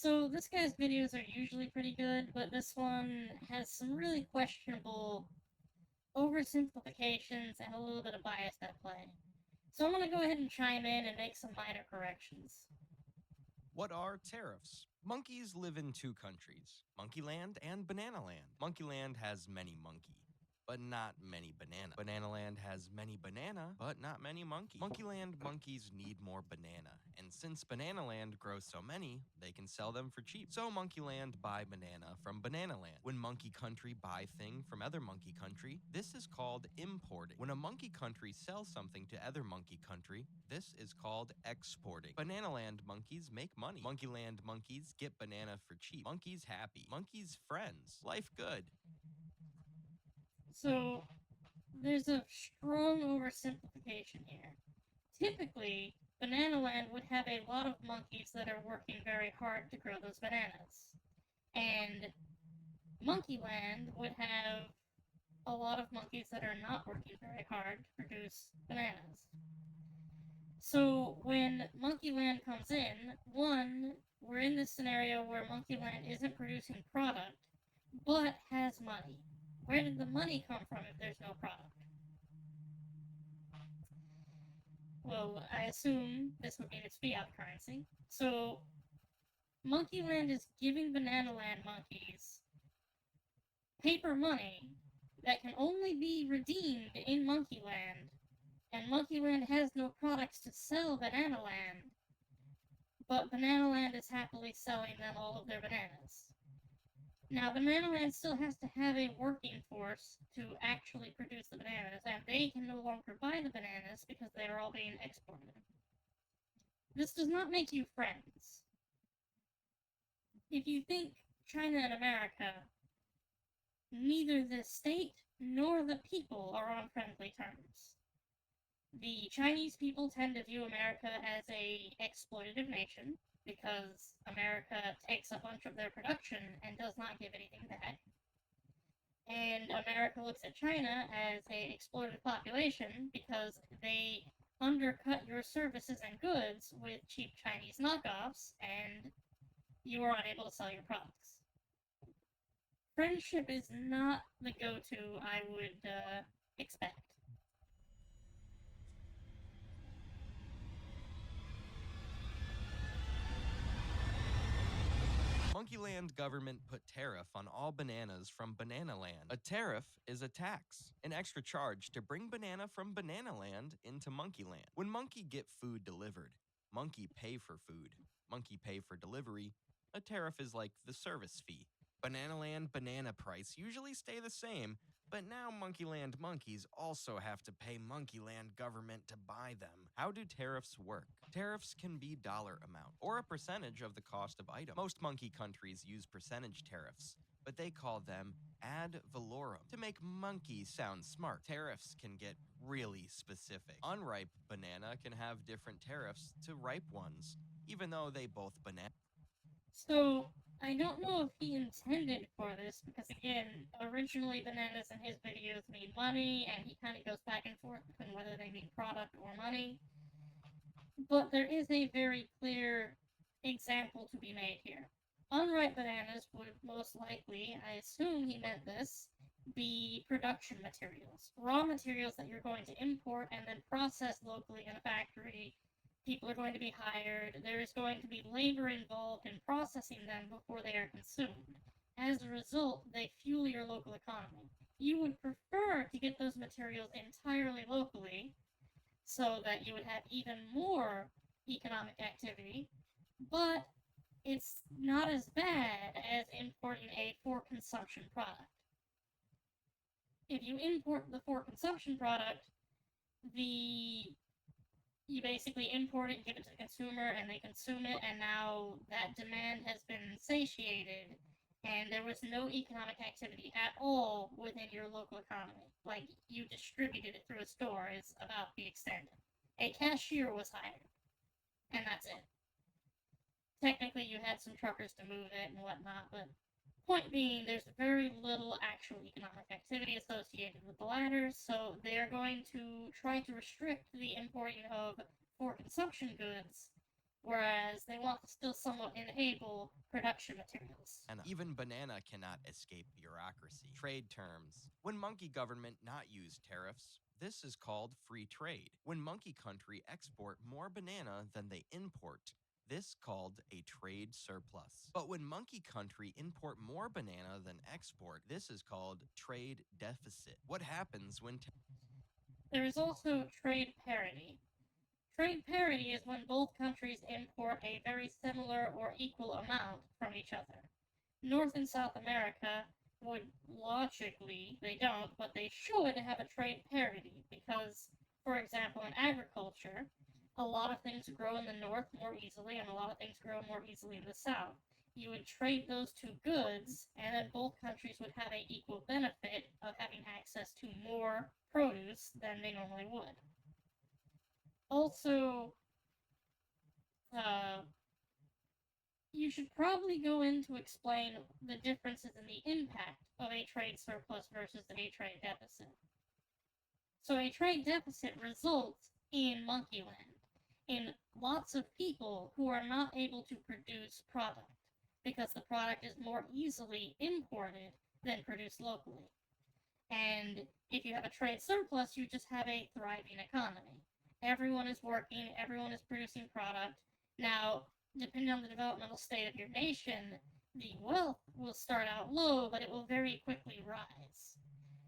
So this guy's videos are usually pretty good, but this one has some really questionable oversimplifications and a little bit of bias at play. So I'm going to go ahead and chime in and make some minor corrections. What are tariffs? Monkeys live in two countries, Monkeyland and Bananaland. Monkeyland has many monkey, but not many banana. Bananaland has many banana, but not many monkey. Monkeyland monkeys need more banana, and since Bananaland grows so many, they can sell them for cheap. So Monkeyland buy banana from Bananaland. When Monkey Country buy thing from other monkey country, this is called importing. When a monkey country sells something to other monkey country, this is called exporting. Bananaland monkeys make money. Monkeyland monkeys get banana for cheap. Monkeys happy. Monkeys friends. Life good. So there's a strong oversimplification here. Typically, Bananaland would have a lot of monkeys that are working very hard to grow those bananas. And Monkeyland would have a lot of monkeys that are not working very hard to produce bananas. So when Monkeyland comes in, one, we're in this scenario where Monkeyland isn't producing product, but has money. Where did the money come from if there's no product? Well, I assume this would mean it's fiat currency. So Monkeyland is giving Bananaland monkeys paper money that can only be redeemed in Monkeyland, and Monkeyland has no products to sell Bananaland, but Bananaland is happily selling them all of their bananas. Now, Bananaland still has to have a working force to actually produce the bananas, and they can no longer buy the bananas because they are all being exported. This does not make you friends. If you think China and America, neither the state nor the people are on friendly terms. The Chinese people tend to view America as a exploitative nation because America takes a bunch of their production and does not give anything back. And America looks at China as a exploited population because they undercut your services and goods with cheap Chinese knockoffs, and you are unable to sell your products. Friendship is not the go-to I would expect. Monkeyland government put tariff on all bananas from Bananaland. A tariff is a tax, an extra charge to bring banana from Bananaland into Monkeyland. When monkey get food delivered, monkey pay for food, monkey pay for delivery. A tariff is like the service fee. Bananaland banana price usually stay the same, but now Monkeyland monkeys also have to pay Monkeyland government to buy them. How do tariffs work? Tariffs can be dollar amount or a percentage of the cost of item. Most monkey countries use percentage tariffs, but they call them ad valorem to make monkey sound smart. Tariffs can get really specific. Unripe banana can have different tariffs to ripe ones, even though they both banana. So, I don't know if he intended for this, because again, originally bananas in his videos mean money, and he kind of goes back and forth between whether they mean product or money. But there is a very clear example to be made here. Unripe bananas would most likely, I assume he meant this, be production materials. Raw materials that you're going to import and then process locally in a factory. People are going to be hired. There is going to be labor involved in processing them before they are consumed. As a result, they fuel your local economy. You would prefer to get those materials entirely locally so that you would have even more economic activity, but it's not as bad as importing a for consumption product. If you import the for consumption product, the you basically import it, give it to the consumer, and they consume it, and now that demand has been satiated, and there was no economic activity at all within your local economy. Like, you distributed it through a store is about the extent. A cashier was hired, and that's it. Technically, you had some truckers to move it and whatnot, but point being, there's very little actual economic activity associated with the latter, so they're going to try to restrict the importing of for consumption goods whereas they want to still somewhat enable production materials. And even banana cannot escape bureaucracy. Trade terms. When monkey government not use tariffs, this is called free trade. When monkey country export more banana than they import, this called a trade surplus. But when monkey country import more banana than export, this is called trade deficit. What happens when There is also trade parity. Trade parity is when both countries import a very similar or equal amount from each other. North and South America would logically, they don't, but they should have a trade parity because, for example, in agriculture, a lot of things grow in the north more easily and a lot of things grow more easily in the south. You would trade those two goods, and then both countries would have an equal benefit of having access to more produce than they normally would. Also, uh, you should probably go in to explain the differences in the impact of a trade surplus versus a trade deficit. So a trade deficit results in monkeyland, in lots of people who are not able to produce product because the product is more easily imported than produced locally. And if you have a trade surplus, you just have a thriving economy. Everyone is working, everyone is producing product. Now, depending on the developmental state of your nation, the wealth will start out low, but it will very quickly rise.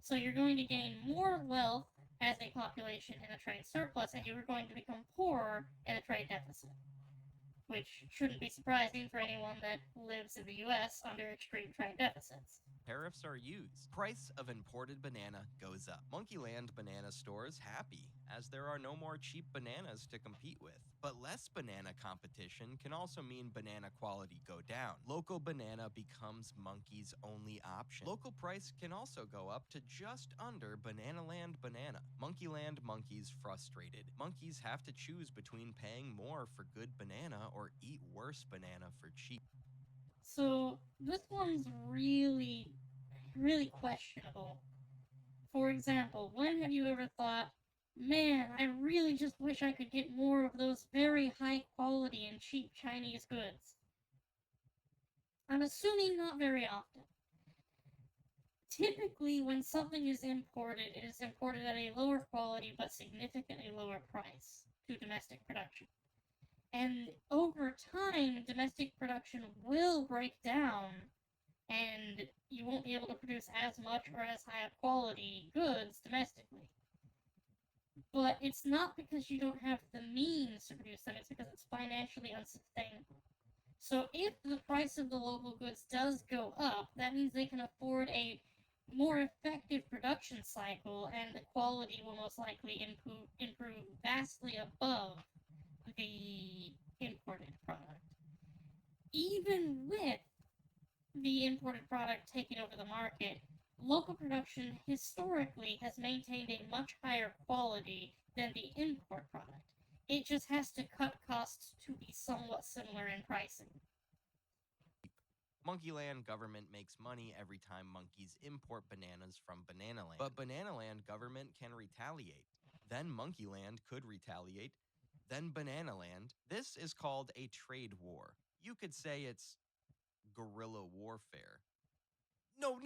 So you're going to gain more wealth as a population in a trade surplus, and you are going to become poorer in a trade deficit. Which shouldn't be surprising for anyone that lives in the US under extreme trade deficits. tariffs are used, price of imported banana goes up. Monkeyland banana stores happy, as there are no more cheap bananas to compete with. But less banana competition can also mean banana quality go down. Local banana becomes monkey's only option. Local price can also go up to just under Bananaland banana. Monkeyland monkeys frustrated. Monkeys have to choose between paying more for good banana or eat worse banana for cheap. So this one's really questionable. For example, when have you ever thought, man, I really just wish I could get more of those very high quality and cheap Chinese goods? I'm assuming not very often. Typically, when something is imported, it is imported at a lower quality but significantly lower price to domestic production. And over time, domestic production will break down and you won't be able to produce as much or as high a quality goods domestically. But it's not because you don't have the means to produce them, it's because it's financially unsustainable. So if the price of the local goods does go up, that means they can afford a more effective production cycle and the quality will most likely improve vastly above the imported product. Even with the imported product taking over the market, local production historically has maintained a much higher quality than the import product. It just has to cut costs to be somewhat similar in pricing. Monkeyland government makes money every time monkeys import bananas from Bananaland. But Bananaland government can retaliate. Then Monkeyland could retaliate. Then Bananaland. This is called a trade war. You could say it's guerrilla warfare. No,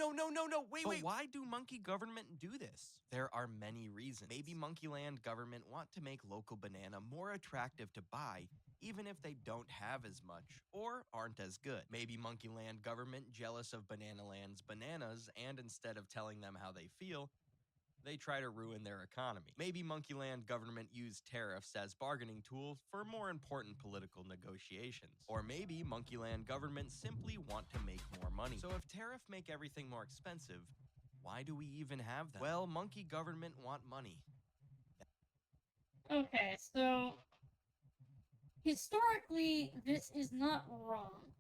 wait, but wait. Why do monkey government do this? There are many reasons. Maybe Monkeyland government want to make local banana more attractive to buy, even if they don't have as much or aren't as good. Maybe Monkeyland government jealous of Bananaland's bananas, and instead of telling them how they feel, they try to ruin their economy. Maybe Monkeyland government used tariffs as bargaining tool for more important political negotiations. Or maybe Monkeyland government simply want to make more money. So if tariff make everything more expensive, why do we even have them? Well, monkey government want money. Okay, so historically, this is not wrong,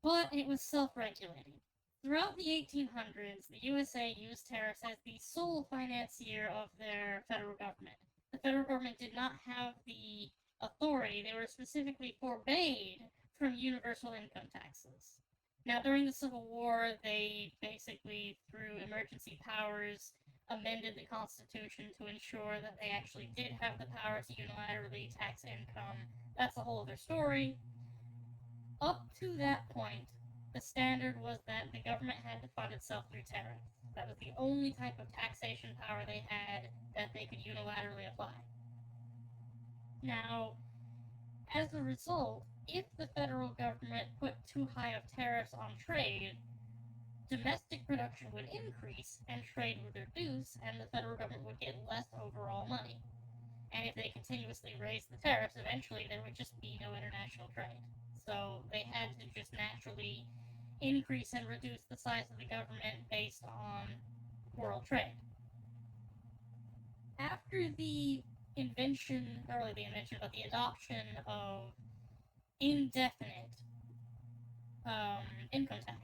but it was self regulating. Throughout the 1800s, the USA used tariffs as the sole financier of their federal government. The federal government did not have the authority, they were specifically forbade from universal income taxes. Now, during the Civil War, they basically, through emergency powers, amended the Constitution to ensure that they actually did have the power to unilaterally tax income That's a whole other story. Up to that point, the standard was that the government had to fund itself through tariffs. That was the only type of taxation power they had that they could unilaterally apply. Now, as a result, if the federal government put too high of tariffs on trade, domestic production would increase and trade would reduce, and the federal government would get less overall money. And if they continuously raised the tariffs, eventually there would just be no international trade. So they had to just naturally increase and reduce the size of the government based on world trade. After the invention, not really the invention, but the adoption of indefinite income tax,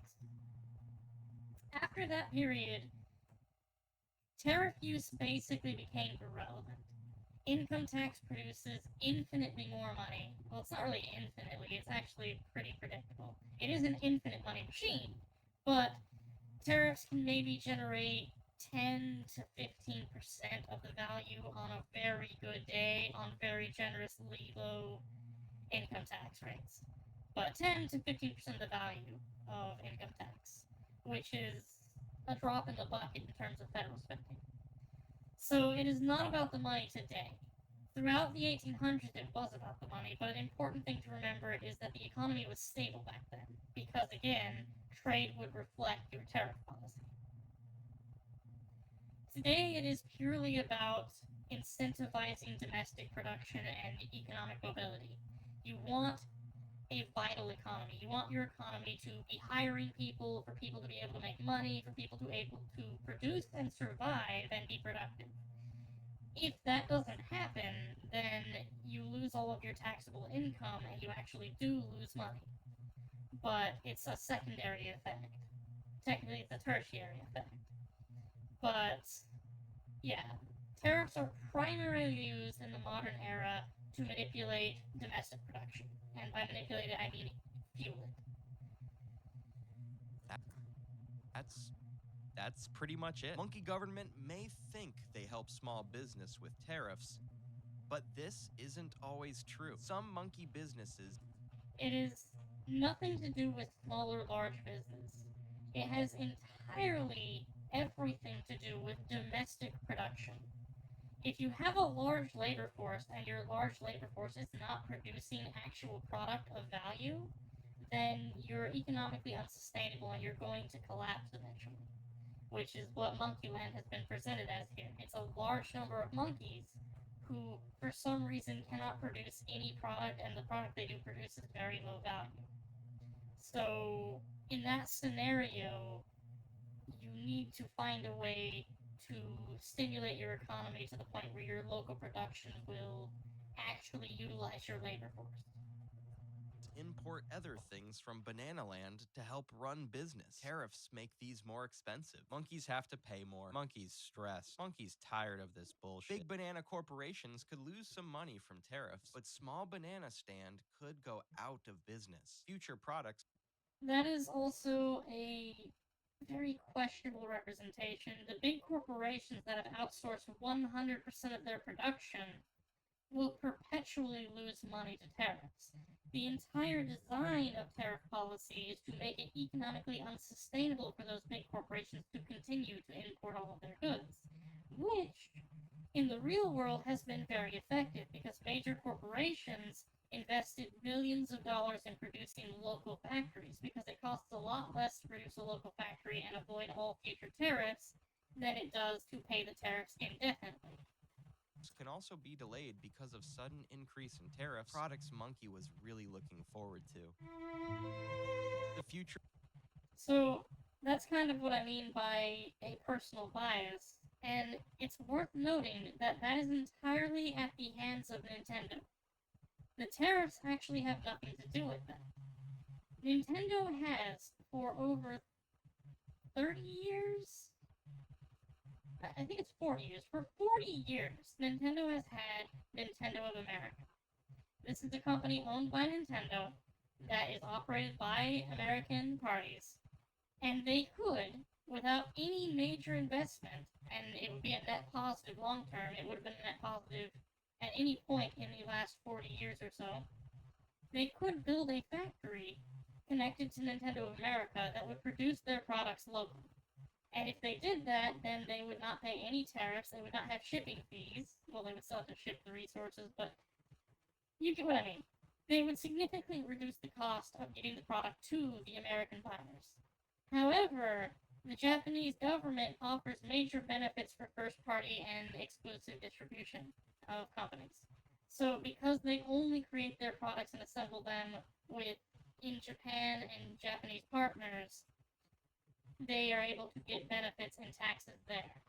after that period, tariff use basically became irrelevant. Income tax produces infinitely more money. Well, it's not really infinitely, it's actually pretty predictable. It is an infinite money machine, but tariffs can maybe generate 10 to 15% of the value on a very good day on very generously low income tax rates. But 10 to 15% of the value of income tax, which is a drop in the bucket in terms of federal spending. So it is not about the money today. Throughout the 1800s, it was about the money, but an important thing to remember is that the economy was stable back then, because again, trade would reflect your tariff policy. Today, it is purely about incentivizing domestic production and economic mobility. You want a vital economy. You want your economy to be hiring people, for people to be able to make money, for people to be able to produce and survive and be productive. If that doesn't happen, then you lose all of your taxable income and you actually do lose money. But it's a secondary effect. Technically, it's a tertiary effect. But, yeah, tariffs are primarily used in the modern era to manipulate domestic production. And by manipulate it, I mean fuel it. That's that's pretty much it. Monkey government may think they help small business with tariffs, but this isn't always true. Some monkey businesses It is nothing to do with small or large business. It has entirely everything to do with domestic production. If you have a large labor force and your large labor force is not producing actual product of value, then you're economically unsustainable and you're going to collapse eventually. Which is what Monkeyland has been presented as here. It's a large number of monkeys who, for some reason, cannot produce any product, and the product they do produce is very low value. So, in that scenario, you need to find a way to stimulate your economy to the point where your local production will actually utilize your labor force. import other things from Banana Land to help run business. Tariffs make these more expensive. Monkeys have to pay more. Monkeys stress. Monkeys tired of this bullshit. Big banana corporations could lose some money from tariffs, but small banana stand could go out of business. Future products That is also a very questionable representation. The big corporations that have outsourced 100% of their production will perpetually lose money to tariffs. The entire design of tariff policy is to make it economically unsustainable for those big corporations to continue to import all of their goods, which in the real world has been very effective because major corporations invested millions of dollars in producing local factories because it costs a lot less to produce a local factory and avoid all future tariffs than it does to pay the tariffs indefinitely. can also be delayed because of sudden increase in tariffs. Products Monkey was really looking forward to. The future So that's kind of what I mean by a personal bias, and it's worth noting that that is entirely at the hands of Nintendo. The tariffs actually have nothing to do with that. Nintendo has, for over 30 years, I think it's 40 years, for 40 years, Nintendo has had Nintendo of America. This is a company owned by Nintendo that is operated by American parties, and they could, without any major investment, and it would be a net positive long term, it would have been a net positive at any point in the last 40 years or so, they could build a factory connected to Nintendo of America that would produce their products locally. And if they did that, then they would not pay any tariffs, they would not have shipping fees. Well, they would still have to ship the resources, but you get what I mean. They would significantly reduce the cost of getting the product to the American buyers. However, the Japanese government offers major benefits for first party and exclusive distribution of companies. So, because they only create their products and assemble them with in Japan and Japanese partners, they are able to get benefits and taxes there.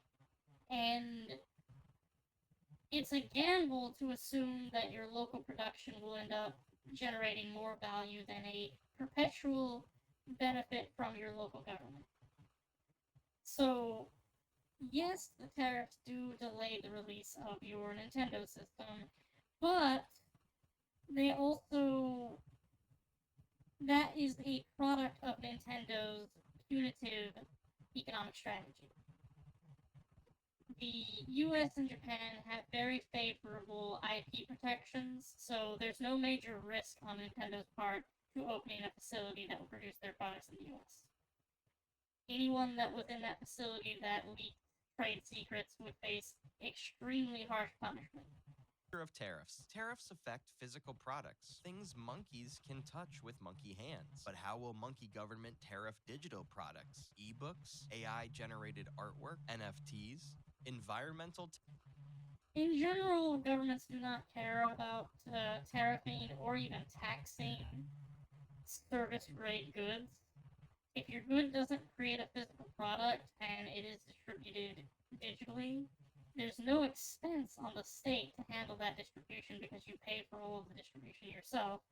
And it's a gamble to assume that your local production will end up generating more value than a perpetual benefit from your local government. So, yes, the tariffs do delay the release of your Nintendo system, but they also. That is a product of Nintendo's punitive economic strategy. The US and Japan have very favorable IP protections, so there's no major risk on Nintendo's part to opening a facility that will produce their products in the US. Anyone that was in that facility that leaked trade secrets would face extremely harsh punishment. Of tariffs. Tariffs affect physical products, things monkeys can touch with monkey hands. But how will monkey government tariff digital products? Ebooks, AI generated artwork, NFTs, environmental. In general, governments do not care about tariffing or even taxing service grade goods. If your good doesn't create a physical product and it is distributed digitally, there's no expense on the state to handle that distribution because you pay for all of the distribution yourself.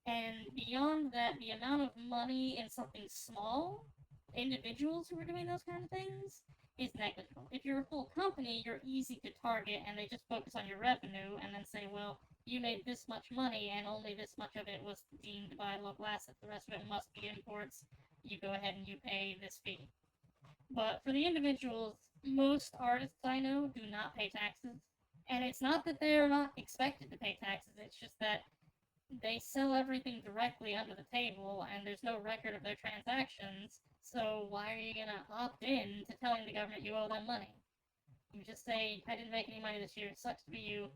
And beyond that, the amount of money in something small, individuals who are doing those kind of things, is negligible. If you're a full company, you're easy to target and they just focus on your revenue and then say, well, you made this much money and only this much of it was deemed by local assets. The rest of it must be imports. You go ahead and you pay this fee. But for the individuals, most artists I know do not pay taxes. And it's not that they're not expected to pay taxes, it's just that they sell everything directly under the table and there's no record of their transactions. So why are you going to opt in to telling the government you owe them money? You just say, I didn't make any money this year, it sucks to be you,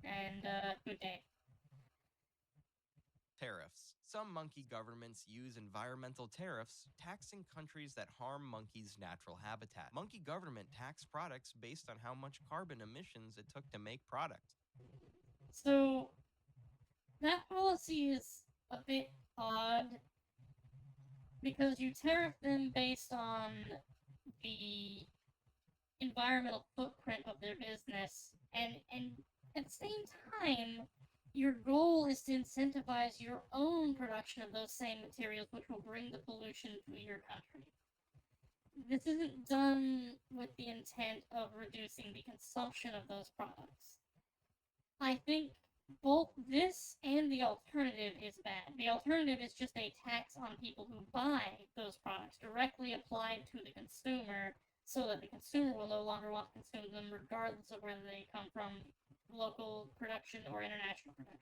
and good day. Tariffs. Some monkey governments use environmental tariffs, taxing countries that harm monkeys' natural habitat. Monkey government tax products based on how much carbon emissions it took to make product. So that policy is a bit odd because you tariff them based on the environmental footprint of their business, and at the same time, your goal is to incentivize your own production of those same materials, which will bring the pollution to your country. This isn't done with the intent of reducing the consumption of those products. I think both this and the alternative is bad. The alternative is just a tax on people who buy those products directly applied to the consumer so that the consumer will no longer want to consume them regardless of whether they come from local production or international production.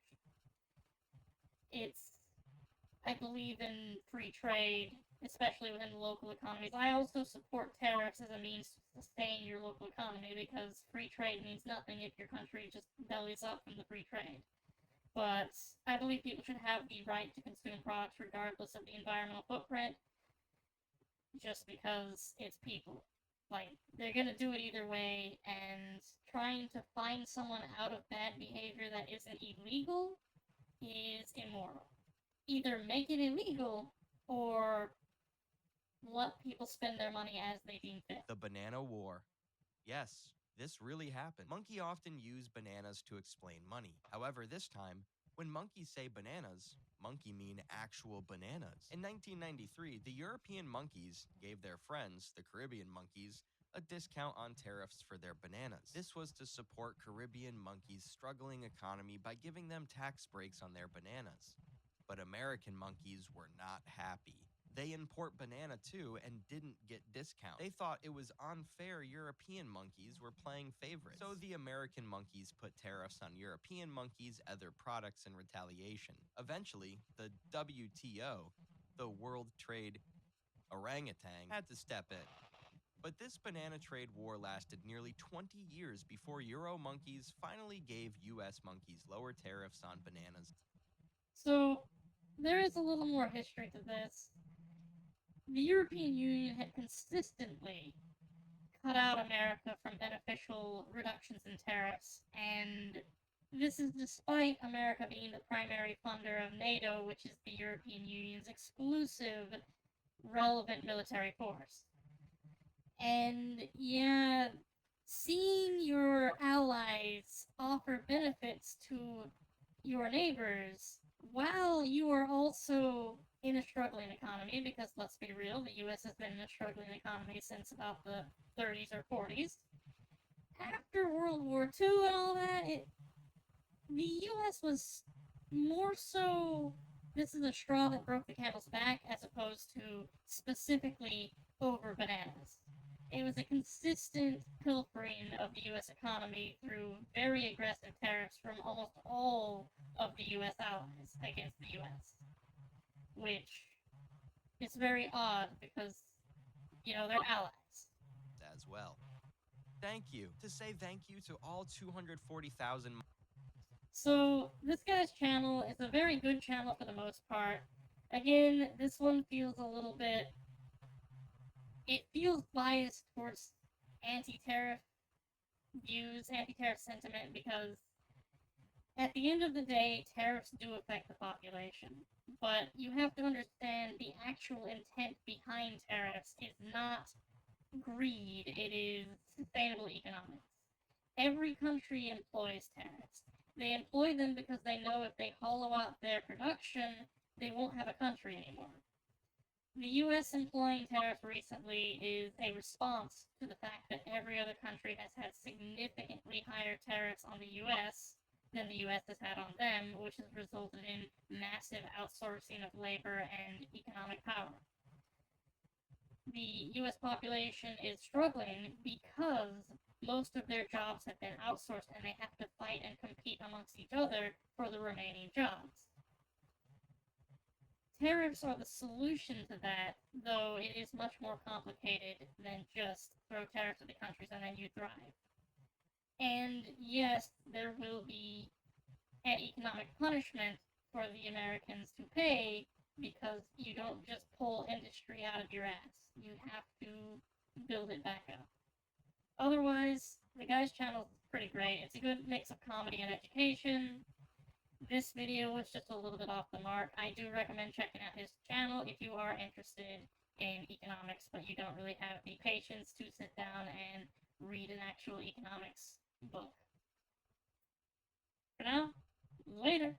I believe in free trade, especially within the local economies. I also support tariffs as a means to sustain your local economy because free trade means nothing if your country just bellies up from the free trade. But I believe people should have the right to consume products regardless of the environmental footprint, just because it's people. Like, they're gonna do it either way, and trying to find someone out of bad behavior that isn't illegal is immoral. Either make it illegal, or let people spend their money as they deem fit. The Banana War. Yes, this really happened. Monkey often use bananas to explain money. However, this time, when monkeys say bananas, monkey mean actual bananas. In 1993, the European monkeys gave their friends, the Caribbean monkeys, a discount on tariffs for their bananas. This was to support Caribbean monkeys' struggling economy by giving them tax breaks on their bananas. But American monkeys were not happy. They import banana too and didn't get discount. They thought it was unfair European monkeys were playing favorites. So the American monkeys put tariffs on European monkeys' other products in retaliation. Eventually, the WTO, the World Trade Orangutan, had to step in. But this banana trade war lasted nearly 20 years before Euro monkeys finally gave US monkeys lower tariffs on bananas. So, there is a little more history to this. The European Union had consistently cut out America from beneficial reductions in tariffs, and this is despite America being the primary funder of NATO, which is the European Union's exclusive relevant military force. And yeah, seeing your allies offer benefits to your neighbors while you are also in a struggling economy, because let's be real, the US has been in a struggling economy since about the 30s or 40s. After World War II and all that, the US was more so, this is a straw that broke the camel's back, as opposed to specifically over bananas. It was a consistent pilfering of the US economy through very aggressive tariffs from almost all of the US allies against the US. Which is very odd because, they're allies. As well. Thank you. To say thank you to all 240,000. So, this guy's channel is a very good channel for the most part. Again, this one feels a little bit. It feels biased towards anti-tariff views, anti-tariff sentiment, because at the end of the day, tariffs do affect the population. But you have to understand the actual intent behind tariffs is not greed, it is sustainable economics. Every country employs tariffs. They employ them because they know if they hollow out their production, they won't have a country anymore. The US employing tariffs recently is a response to the fact that every other country has had significantly higher tariffs on the US than the US has had on them, which has resulted in massive outsourcing of labor and economic power. The US population is struggling because most of their jobs have been outsourced and they have to fight and compete amongst each other for the remaining jobs. Tariffs are the solution to that, though it is much more complicated than just throw tariffs at the countries and then you thrive. And yes, there will be an economic punishment for the Americans to pay because you don't just pull industry out of your ass. You have to build it back up. Otherwise, the guy's channel is pretty great. It's a good mix of comedy and education. This video was just a little bit off the mark. I do recommend checking out his channel if you are interested in economics, but you don't really have the patience to sit down and read an actual economics book. For now, later.